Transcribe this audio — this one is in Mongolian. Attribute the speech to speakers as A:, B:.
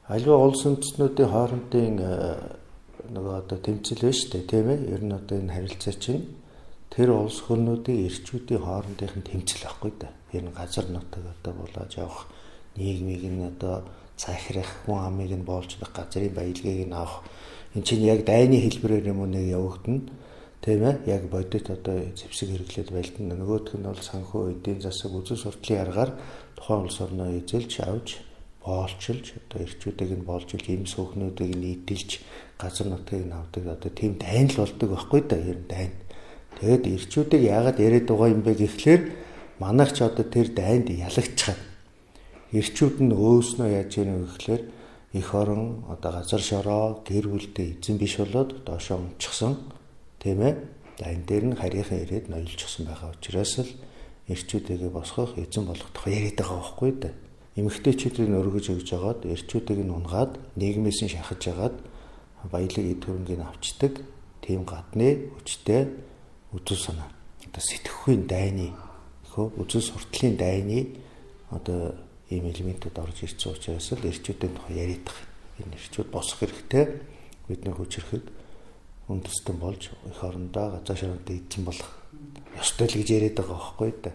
A: Аливаа улс үндэстнүүдийн хоорондын нөгөө одоо тэмцэл байна шүү дээ, тийм ээ. Ер нь одоо энэ харилцаа чинь тэр улс хөрнүүдийн эрчүүдийн хоорондын тэмцэл байхгүй да. Ер нь газар нутаг одоо болоод явах, нийгмийг нь одоо захирах, хүн амыг нь боолж байх, газрын баялагийг нь авах. Энд чинь яг дайны хэлбэрээр юм уу нэг явагдана. Тийм ээ. Яг бодит одоо зэвсэг хэрэглээд байлдана. Нөгөөх нь бол санхүү эдийн засаг үзэл сурталын аргаар тухайн улс орноо эзэлж авч боолчилж одоо эрчүүдийг нь боолжилж эм сүхнүүдийг нь нийтэлж газар нутгийг нь авдаг одоо тийм дайн л болдог байхгүй да ер нь дайн. Тэгэд эрчүүдийг яагаад яриад байгаа юм бэ гэхлээр манайх ч одоо тэр дайнд ялагчаад эрчүүд нь өөснөө яаж яах вэ гэхлээр эх орон одоо газар шороо гэр бүлдээ эзэн биш болоод доошоо унчихсан тийм ээ дайн дээр нь харийнхаа ирээд ноёлчихсан байгаа учраас л эрчүүдийг босгох эзэн болох тухай яриад байгаа байхгүй да. Эмэгтэйчүүдийг өргөж өгж жагаад эрчүүдийг нь унгаад нийгмээс нь шахаж жагаад баялаг эд хөрөнгийг авчдаг тийм гадны хүчтэй үзэл санаа. Одоо сэтгэхүйн дайны үзэл сурталын дайны одоо ийм элементүүд орж ирсэн учраас л эрчүүдийн тухай яриад байгаа. Энэ эрчүүд босох хэрэгтэй. Бидний хүч ирэхэд үндэстэн болж эх орондоо газар шоронд эзэн болох ёстой л гэж яриад байгаа байхгүй да.